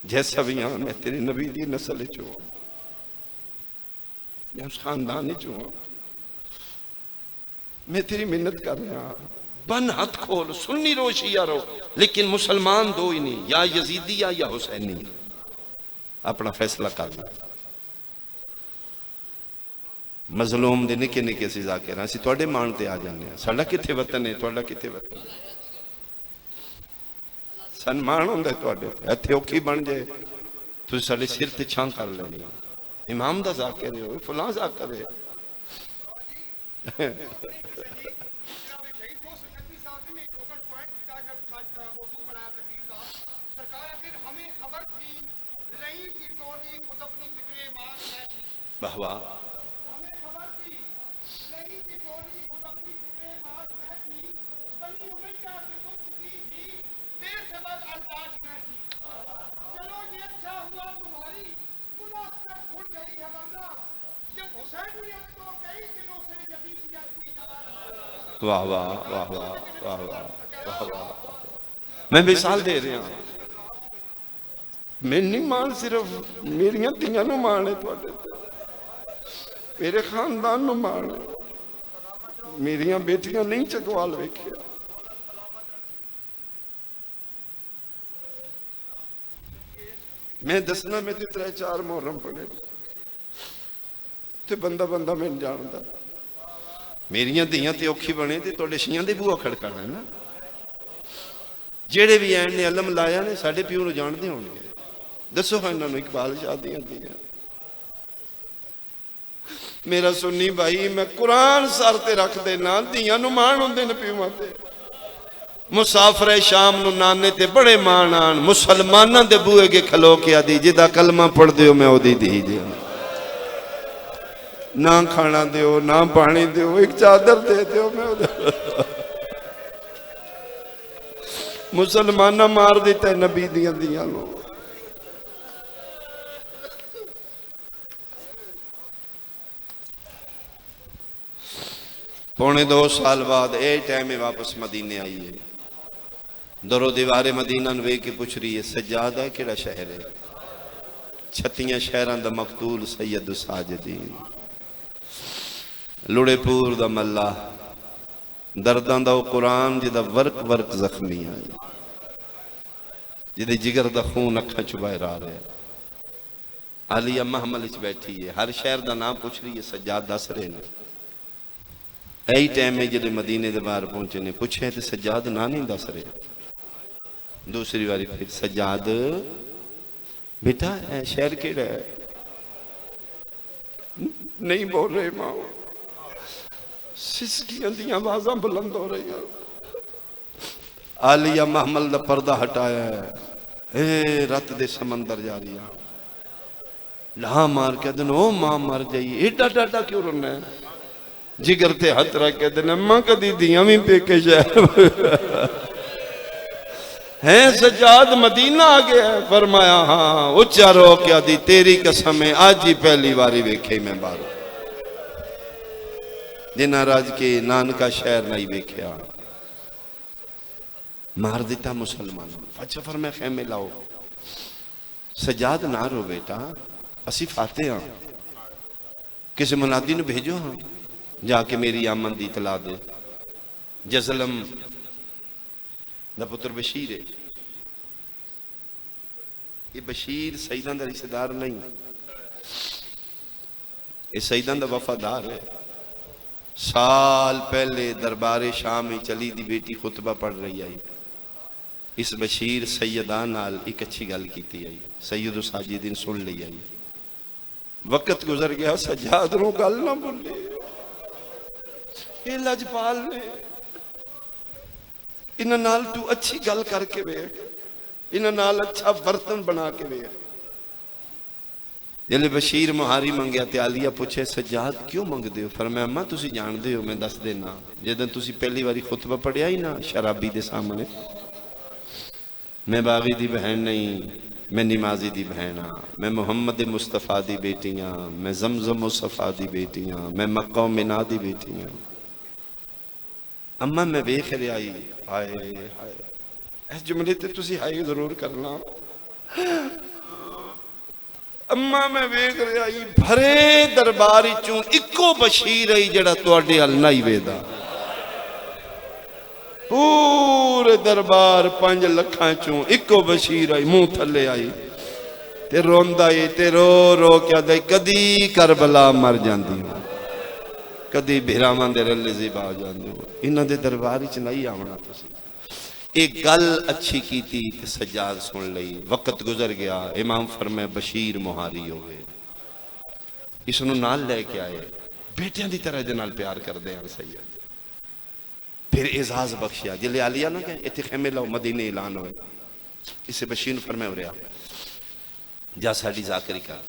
जैसा भी हाँ मैं तेरे नबी दी नस्ल चो, मैं उस खानदान चो, मैं तेरी मिन्नत कर रहा, बन हाथ खोल, सुन्नी रो शिया रो, लेकिन मुसलमान दो ही नहीं, या यजीदी या हुसैनी। अपना फैसला कर लो। मजलूम दे निके निके सी जाकिर असीं तुहाडे मान ते आ जाने हैं, साडा कित्थे वतन है, तुहाडा कित्थे वतन है? सन्मान हुंदा है तुहाडे, इत्थे औखी बन जाए तुसीं साडे सिर ते छां कर लेनी, इमाम दा जाकिर हो, फलां जाकिर है। वाह वाह, वाह वाह वाह वाह वाह वाह वाह। मैं मिसाल दे रहा, मैनू नहीं मान, सिर्फ मेरिया धियां नूं मान है, तुहाडे मेरे खानदान नूं मान है, मेरिया बेटियां नहीं चकवाल वेखिया। मैं दसना, मैं तो 3-4 मुहर्रम पढ़े ते बंदा बंदा मैनूं जानदा। मेरिया धियां ते औखी बने ते तुहाडे छियां दे बूहा खड़काना है ना। जेड़े भी ऐन ने अलम लाया ने साडे प्यो नूं जानदे होणगे, दसो हाँ इन्हां नूं इकबाल शाह दियां धियां। मेरा सुन्नी भाई, मैं कुरान सर ते रख देना, धियां नूं मान हुंदे ने प्योआं ते। मुसाफिर शाम नूं नाने ते बड़े मान आन, मुसलमानां दे बूहे के खलो के आदि जिदा कलमा पढ़ दिओ मैं ओदी धी दियां। ना खाना दियो, ना पानी दियो, एक चादर दे दियो मैं मुसलमाना मार दिता है नबी दियां दियां नो। पौने 2 साल बाद ए टाइम में वापस मदीने आई है। दरो दीवारे मदीना वे के पूछ रही है, सज्जादा केड़ा शहर है? 36 शहरां दा मकतूल सैयद साजिदीन, लुड़ेपुर दा मल्ला, दर्दां दा कुरान जिदा वर्क वर्क जख्मी है, जिदे जिगर दा खून अखा चु बाहर आ रहा है। आलिया महमल च बैठी है, हर शहर का नाम पूछ रही है, सज्जाद दस रहे हैं। यही टाइम में जो मदीने के बाहर पहुंचे ने पूछे तो सज्जाद ना नहीं दस रहे। दूसरी बारी फिर सज्जाद बेटा शहर केड़ा है? नहीं बोल रहे मां, सिसकियां दी आवाज़ां बुलंद हो रही हैं। आलिया महमल का पर्दा हटाया है, ए रत दे समंदर जा रही ला मार के दिन ओ मां मर जाइए, एडा डाडा क्यों रोना है? जिगर ते हथ रख के दिन अम्मा कदी दियां भी पेके शहर है सज्जाद मदीना आ गया। फरमाया हाँ उच्चा रो क्या दी तेरी कसम है आज ही पहली बारी वेखे मैं बाहर जिन्ना राज के नानका शहर नहीं वेख्या मार दिता मुसलमान। अच्छा फरमाया खेमे लाओ। सज्जाद ना रो बेटा असी फाते हाँ किसी मुनादी ने भेजो हाँ जाके मेरी आमन दी इतला दे। जसलम दा पुत्र बशीर है। ये बशीर सईदां दा रिश्तेदार नहीं ये सईदां दा वफादार है। साल पहले दरबारे शाम में चली दी बेटी खुतबा पढ़ रही आई। इस बशीर सैयदा नाल एक अच्छी गल कीती आई। सैयद साजिदीन सुन ली आई। वक्त गुजर गया सज्जाद नो गल ना बोले। ये लजपाल ने इन्हां नाल तू अच्छी गल करके वेख इन्हां नाल अच्छा बर्तन बना के वेख। जल्ले बशीर मुहारी मंगया ते आलिया पूछे सज्जाद क्यों मंगदे हो। फरमाया अम्मा तुसी जानदे हो मैं दस देना जदों तुसी पहली बारी खुतबा पढ़िया ही ना शराबी दे सामने मैं बागी दी बहन नहीं मैं निमाजी दी बहन हाँ मैं मुहम्मद मुस्तफा दी बेटी हाँ मैं जमजम मुस्तफा दी बेटी हाँ मैं मक्का मिना दी बेटी हाँ। अम्मा मैं वेख रही हाय हाय इस जुमले ते तुसी हाय जरूर करना। अम्मा मैं वेख रही भरे दरबार चों इको बशीर आई जड़ा तुहाडे हल नहीं वेदा। पूरे दरबार 5 लखां चों इको बशीर आई मुंह थले आई ते रोंदा है ते रो रो क्या दे कदी करबला मर जांदी हो कदी भिरावां दे रले ज़िबा जांदे हो इन्हां दे दरबार च नहीं आवना। तुसी एक गल अच्छी की थी ते सज्जाद सुन लई। वक्त गुजर गया इमाम फरमाए बशीर मुहारी हो गए। इसनू नाल लेके आए बेटियां दी तरह दे नाल प्यार करदे हैं सैयद। फिर एजाज बख्शिया जिले आलिया ना गए इत्थे खेमे लाओ मदीने ऐलान होए। इसे बशीर फरमाए हो रहा जा साडी जाकरी कर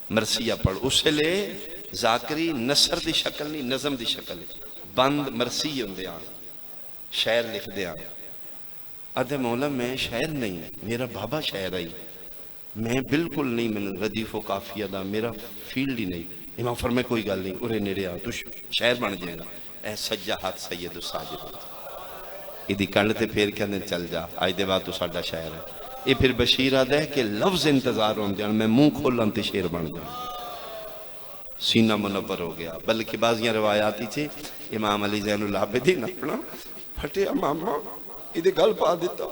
मरसिया पढ़। उस ले जाकरी नसर दी शक्ल नहीं नज़म दी शक्ल बंद मरसी होंदे आ शायर लिखते हैं। अदे मौला मैं शायर नहीं मेरा बाबा शायर आई मैं बिल्कुल नहीं मैं रदीफो काफिया दा मेरा फील्ड ही नहीं। इमाम फरमाए कोई गल नहीं उरे नेड़े आ तू शायर बन जाएगा। ए सज्जा हाथ सैयद साजिद इदी कंड ते फिर कहते चल जा अज दे बाद तू साडा शायर है। ये फिर बशीर आदा है कि लफ्ज इंतजार होंदे मैं मुंह खोलन ते शेर बन जा। सीना मुनव्वर हो गया। बल्कि बाजियां रवायाती थे इमाम अली ज़ैनुल आबिदीन अपना फटिया मामा इहदे गल पा दिता।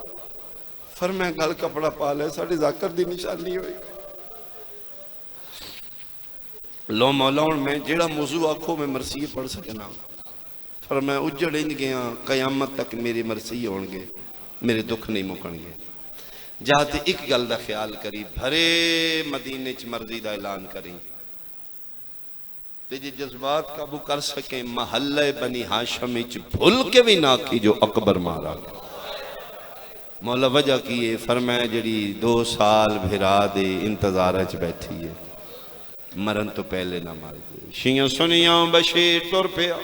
फरमाया गल कपड़ा पा ले साडे जाकर दी निशानी होई। लो मौला हुण मैं जेड़ा मौजू आखो मैं मरसी पढ़ सकना। फरमाया उजड़ इंज गया कयामत तक मेरी मरसी होणगे मेरे दुख नहीं मुकणगे। जाते एक गल दा ख्याल करी भरे मदीने च मर्जी दा ऐलान करी ते जे जज्बात काबू कर सके महल्ले बनी हाशम भूल के भी ना की जो अकबर मारा गया। मौला वजह की है फरमाया जड़ी 2 साल भिरा दे इंतजार च बैठी है मरन तो पहले ना मार दे। शियां सुनिया बशीर तुर पिया।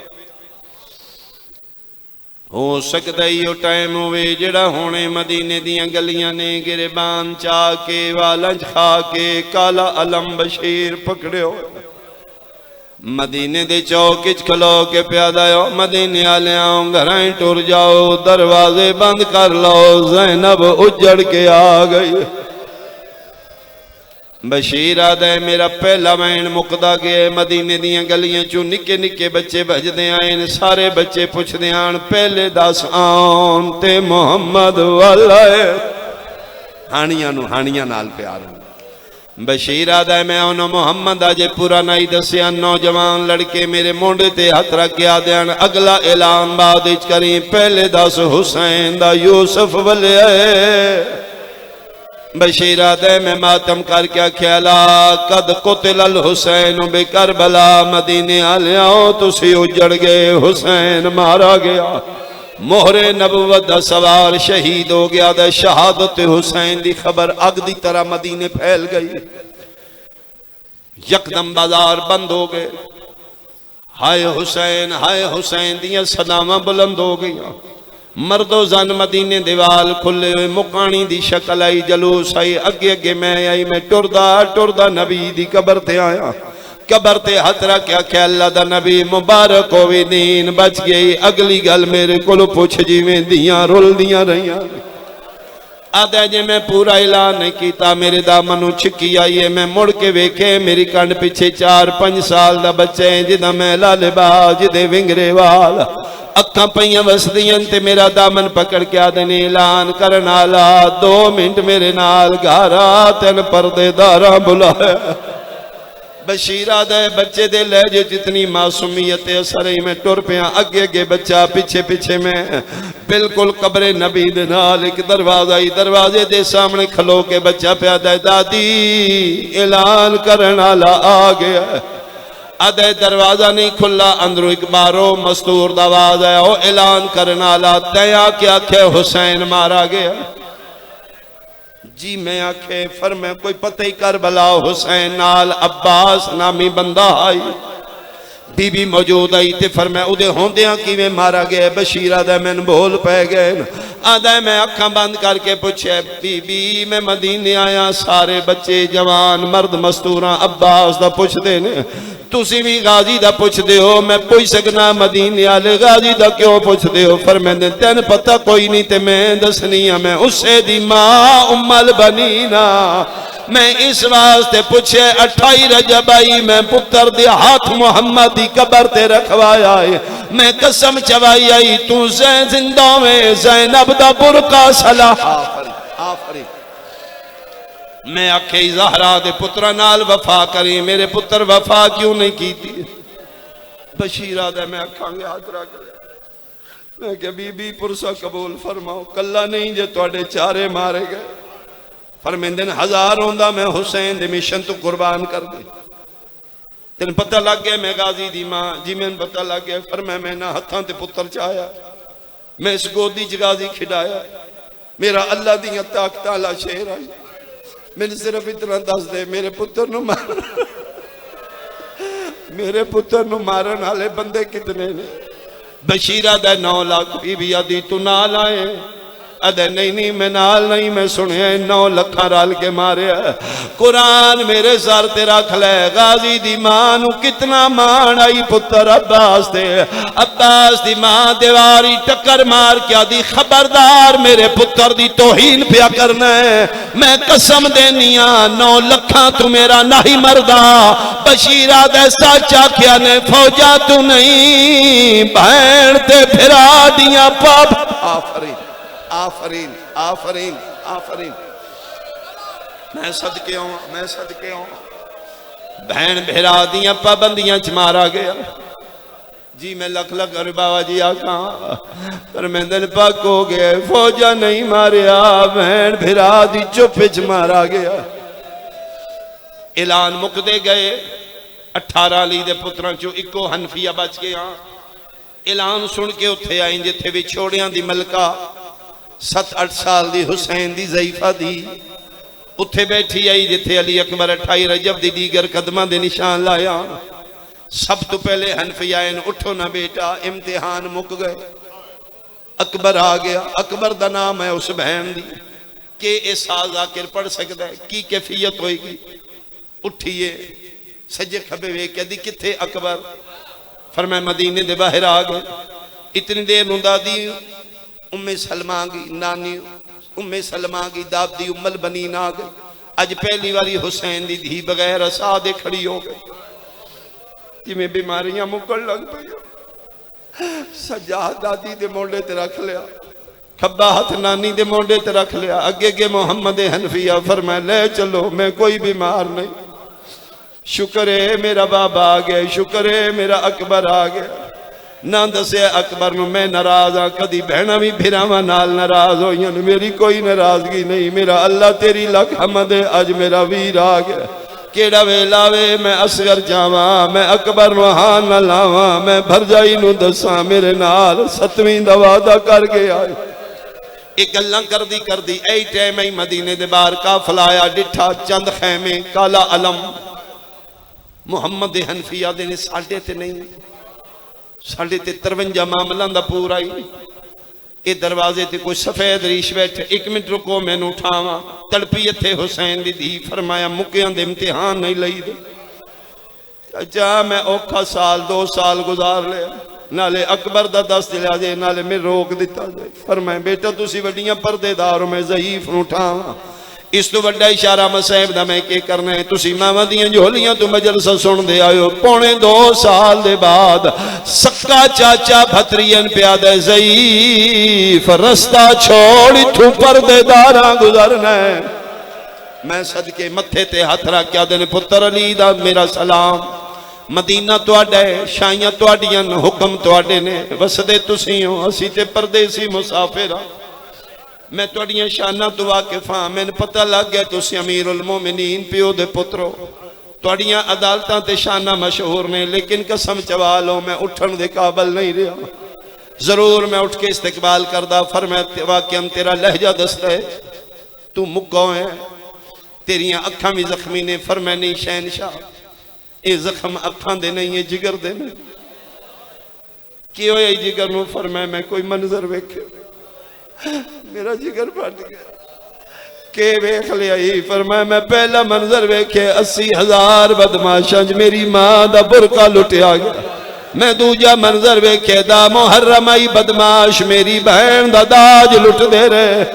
हो सकता ही वो टाइम होवे जड़ा होने मदीने दियां गलियां ने गिरबान चा के वाला खा के काला अलम बशीर पकड़ियो मदीने दे चौक च खलो के प्यादा हो मदीने आले आओ घर टुर जाओ दरवाजे बंद कर लो ज़ैनब उजड़ के आ गई। बशीर आदा मेरा पहला वैन मुकदा गया। मदीने दियां गलियां चों निके निके बच्चे भजदे आए सारे बच्चे पुछदे आन पहले दस आन ते मुहम्मद वाला हानियां नूं हानियां नाल प्यार। बशीर आदा मैं उन्होंने मुहम्मद अजे पूरा नहीं दसिया। नौजवान लड़के मेरे मोढ़े ते हथ रख के आदे अगला ऐलान बाद करी पहले दस हुसैन दा यूसुफ वले। बशीर आदा मैं मातम करके आख्याला कद कुतिल हुसैन बे करबला मदीने आले आओ तुसी उजड़ गए हुसैन मारा गया। मोहरे नबुवत दा सवार शहीद हो गया। दा शहादत हुसैन दी खबर अग दी तरह मदीने फैल गई। यकदम बाजार बंद हो गए। हाय हुसैन दियां सदावां बुलंद हो गई। मर्दो जन मदीने दीवाल खुले हुए, मुकानी दी शक्ल आई, जलूस आई, अगे अगे मैं आई। मैं टुरदा टुरदा नबी दी कबर ते आया। कबर ते हथ रख आख्या अल्लाह दा नबी मुबारक होवे, नींद बच गई। अगली गल मेरे कोलों पुछ जिवें दियां रुलदियां रहियां। आदा जे मैं पूरा ऐलान नहीं किया, मेरे दामन छिकी आई है। मैं मुड़ के वेखे, मेरी कंड पिछे 4-5 साल का बच्चा है, जिदा मैं लालेबाज, जिदे विंगरे वाल, अखा पईयां वसदियां ते मेरा दामन पकड़ के आदे ने ऐलान करन आला 2 मिनट मेरे नाल घर आ, तेन पर्देदारा बुलाया। बशीरा दे बच्चे दे लहजे जितनी मासूमियत असर ही। मैं टुर पिया, अगे अगे बच्चा, पिछे पिछे मैं। बिल्कुल कब्रे नबी दे नाल एक दरवाजा ही, दरवाजे दे सामने खलो के बच्चा प्या दे दादी ऐलान करन आला आ गया। आदे दरवाजा नहीं खुला, अंदरों एक बारो मस्तूर दा आवाज आया, ओ ऐलान करन आला तया क्या आखे हुसैन मारा गया। जी मैं आखे फिर मैं कोई पता ही कर भला। हुसैन नाल अब्बास नामी बंदा आई, बीबी मौजूद आई, ते फिर मैं उदे होंदियां किवें मारा गया। बशीरा दा मैनू बोल पै गए। आदा मैं अखा बंद करके पूछे, बीबी मैं मदीने आया, सारे बच्चे जवान मर्द मस्तूरा अब्बास दा पुछदे ने, तुसी भी गाजी दा पुछदे हो, मैं पुछ सकना मदीने वाले गाजी दा क्यों पुछदे हो। पर मैंने तेन पता कोई नहीं, ते मैं दसनी आ मैं उसे दी मां उम्मल बनी ना। मैं इस वास्ते पूछे 28 रजब आई, मैं पुत्र दे हाथ मुहम्मद दी कबर ते रखवाया है। मैं कसम चवाई आई, तू जिंदा में ज़ैनब दा बुरका सलाह। आफरी मैं आखे ज़हरा दे पुत्रा नाल वफा करी, मेरे पुत्र वफा क्यों नहीं की। बशीरा दे मैं आखांगे हाथ रख ले। मैं क्या बीबी पुरसा कबूल फरमाओ, कला नहीं जे तुहाडे चारे मारे गए। फरमांदे ने 1000 होंदा मैं हुसैन दे मिशन तो कुर्बान कर दे। तेन पता लग गया मैं गाजी दी मां जी, मैंने पता लग गया। फिर मैं ना हथां ते पुत्र चाया, मैं इस गोदी च गाजी खिडाया। मेरा अल्लाह दियां ताकतां ला शेर आई। मैंने सिर्फ इतना दस दे, मेरे पुत्र नु मार मेरे पुत्र नु मारन वाले बंदे कितने ने। बशीरा दा 9 लाख बीबी आदि तू नाल आए। अदे नहीं मैं नाल नहीं, मैं सुनिया 9 लखा रल के मारिया। कुरान मेरे सर ते रख ले। गाजी दी मां नू कितना मान आई पुत्र अब्बास दे। अब्बास दी मां दीवारी टक्कर मार के आदि खबरदार मेरे पुत्र दी तौहीन पिया करना है। मैं कसम देनिया 9 लखा तू मेरा नहीं मरदा। बशीरा दे सच आख्या ने फौजा तू नहीं, भैन ते फिरा दियां पाप। आफरीन आफरीन आफरीन आफरीन। मैं सदके आऊं, मैं सदके आऊं। बहन भेरा दियां पाबंदियां च मारा गया जी। मैं लख लख बाबा जी आखा, पर मैं दिल पक हो गया। फौजा नहीं मारिया, बहन भेरा दी चुप च मारा गया। ऐलान मुकदे गए। 18 अली दे पुत्रां चों इको हनफिया बच गया। ऐलान सुन के उत्थे आई जिथे विछोड़ियां दी मलका 7-8 साल दी हुसैन दी ज़ईफा दी उत्थे बैठी आई, जिथे अली अकबर 28 रजब दी दीगर कदमां दे निशान लाया। सब तो पहले हनफिया ने उठो ना बेटा, इम्तिहान मुक गए। अकबर आ गया। अकबर दा नाम है उस बहन दी के इस साल जाकिर पढ़ सकता है, की कैफियत होएगी। उठिए सज्जे खबे वे कहदी किथे अकबर। फरमाया मदीने दे बाहर आ गए। इतनी देर नूं दादी उम्मे सलमा की नानी उम्मे सलमा की दादी उम्मल बनी ना गई। अज पहली बारी हुसैन दी धी बगैर असा दे खड़ी हो गई। जिमें बीमारियां मुकन लग पई। सज्जा दादी दे मोढे ते रख लिया, खब्बा हाथ नानी दे मोढे ते रख लिया। अगे अगे मुहम्मद हनफिया फरमाया ले चलो, मैं कोई बीमार नहीं। शुक्र है मेरा बाबा आ गया, शुक्र है मेरा अकबर आ गया। ना दसिया अकबर नूं मैं नाराज हाँ, कदी बहना भी फिरावां नाल नाराज होईयां, मेरी कोई नाराजगी नहीं। मेरा अल्लाह तेरी लख हमद है, अज मेरा वीर आ गया। केड़ा वेला वे मैं असगर जावा, मैं अकबर नूं हां ना लावा, मैं भरजाई नूं दसां मेरे नाल 7वीं दा वादा कर गया। एक गल्लां करदी करदी ऐ टाइम ही मदीने दे बाहर काफला आया। डिठा चंद खैमे काला अलम मुहम्मद हनफिया दे ने, साडे ते नहीं। साढ़े ते 53 मामलों का पूरा ही। ये दरवाजे ते कोई सफेद रीश बैठे, 1 मिनट रुको मैनू उठावा, तड़पी इत्थे हुसैन दी धी, फरमाया मुकियां दे इम्तिहान नहीं लई दे। अच्छा मैं औखा साल 2 साल गुजार लिया, नाले अकबर दा दस दिया जे, नाले मैं रोक दिता जाए। फरमाया बेटा तुसी वड्डियां पर्देदार हो, मैं ज़ईफ नूं उठावा, इस तो वड्डा इशारा मसैब दा मैं के करना है। तुसी मावां दियां झोलियां तो मजलसा सुनदे आयो। पौने 2 साल दे बाद सक्का चाचा भतरीयन प्यादा ज़ईफ रस्ता छोड़ इथों पर्देदारां गुजरना है। मैं सदके मत्थे ते हथ रख के आदे पुत्र अली दा मेरा सलाम, मदीना तुहाडा है, शाइयां तुहाडियां, हुक्म तुहाडे ने, वसदे तुसी हो, असी ते परदेसी मुसाफिर हां। मैं तुहाडियां शानां तो वाकिफ हां, मैनूं पता लग गया तुसी अमीरुल मोमिनीन प्यो दे पुत्रो, तुहाडियां अदालतां ते शानां मशहूर ने, लेकिन कसम चवा लो मैं उठण दे काबिल नहीं रहा। जरूर मैं उठ के इस्तकबाल करदा। फरमाया वाकई तेरा लहजा दसदा है तू मुक्को है, तेरियां अखां भी जख्मी ने। फरमाया नहीं शहनशाह, ये जख्म अखां दे नहीं है, जिगर दे ने। की होया जिगर नूं? फरमाया मैं कोई मंजर वेखे, मेरा जिगर फट गया। के वेख लिया? फरमाया मैं पहला मंजर वेखे 80,000 बदमाशां च मेरी मां दा बुरका लुटिया गया। मैं दूजा मंजर वेखे दा मुहर्रमाई बदमाश मेरी बहन दा दाज लुटदे रहे।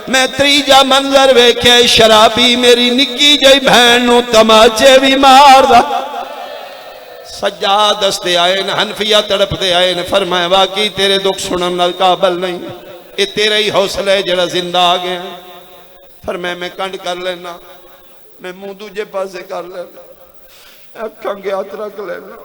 मैं तीजा मंजर वेखे शराबी मेरी निक्की जी बहन नूं तमाचे भी मारदा। सज्जाद दसते आए न, हनफिया तड़पते आए न। फरमाया वाकई तेरे दुख सुनन नाल काबिल नहीं, ये तेरा ही हौसला है जरा जिंदा आ गया। फरमाया मैं कंड कर लेना, मैं मुंह दूजे पासे कर लेना, अखां के हाथ रख लेना,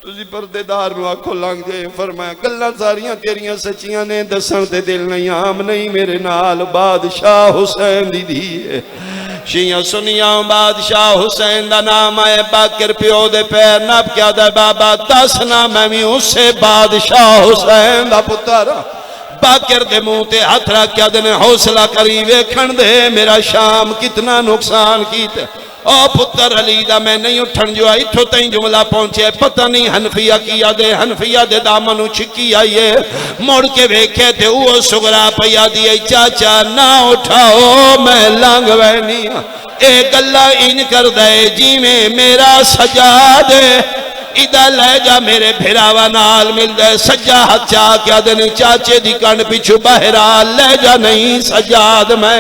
तुसी पर्देदार नूं आखो लंघ जाए। फरमाया गल्लां सारियां तेरियां सच्चियां ने, दसन ते दिल नहीं आम नहीं मेरे नाल। बादशाह हुसैन दी धी है, शिया सुनिया बादशाह हुसैन दा नाम आए। बाकिर प्यो दे पैर नप क्या दे बाबा दस ना मैं भी उसे बादशाह हुसैन दा पुत्र। बाकिर दे मुंह ते हाथ रख के आदे हौसला करी वेखण दे मेरा शाम कितना नुकसान कीता। ओ पुत्र अली दा मैं नहीं उठन जो इथों तई जुमला पहुंचे। पता नहीं हनफिया की आदे, हनफिया दे दामन नु छिकी आई है। मुड़ के वेखे ते वो सुगरा पया दी चाचा ना उठाओ मैं लंघ वैनी। ए गल्ला इन कर दे जिवें मेरा सजाद इदा ले जा मेरे भिरावा नाल मिल जाए। सज्जा हाथ चा के आदे चाचे दी कंड पिछू बहरा ले जा नहीं सजाद मैं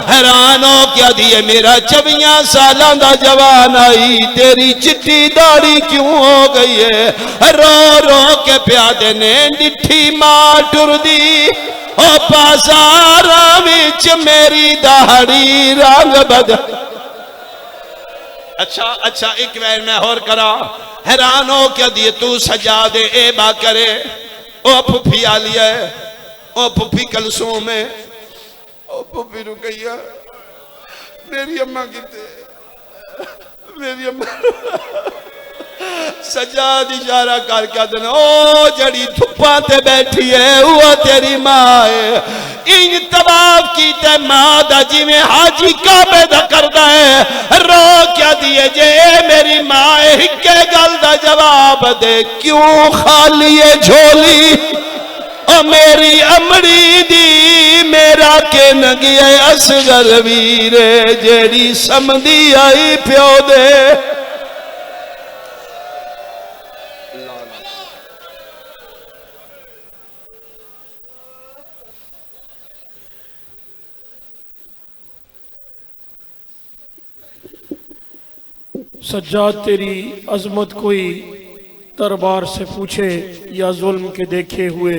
हैरान हो क्या दिए मेरा 24 सालां दा जवान आई तेरी चिट्टी दाढ़ी क्यों हो गई है। रो रो के प्यादे ने डिठी मां टुरदी ओ बाजारा विच मेरी दाढ़ी रंग बदल। अच्छा अच्छा एक बार मैं होर करा। हैरान हो क्या दिए तू सजा दे ए बा करे। ओ फुफी आलिया है, ओ फुफी कलसूम है, ओ फुफी रुकैया मेरी अम्मा किते, मेरी अम्मा सजाद इशारा करके देना ओ जड़ी धुप्पा ते बैठी है वो तेरी मां है। इंज तवाफ कीते मां दा जिवें हाजी काबे दा करदा है। रो क्या दिए जे मेरी मां है हिक्के गल दा जवाब दे क्यों खाली है झोली ओ मेरी अमड़ी दी मेरा के नगिए असगर वीरे जेड़ी समझी आई प्यो दे। सज्जाद तेरी अजमत कोई दरबार से पूछे या जुल्म के देखे हुए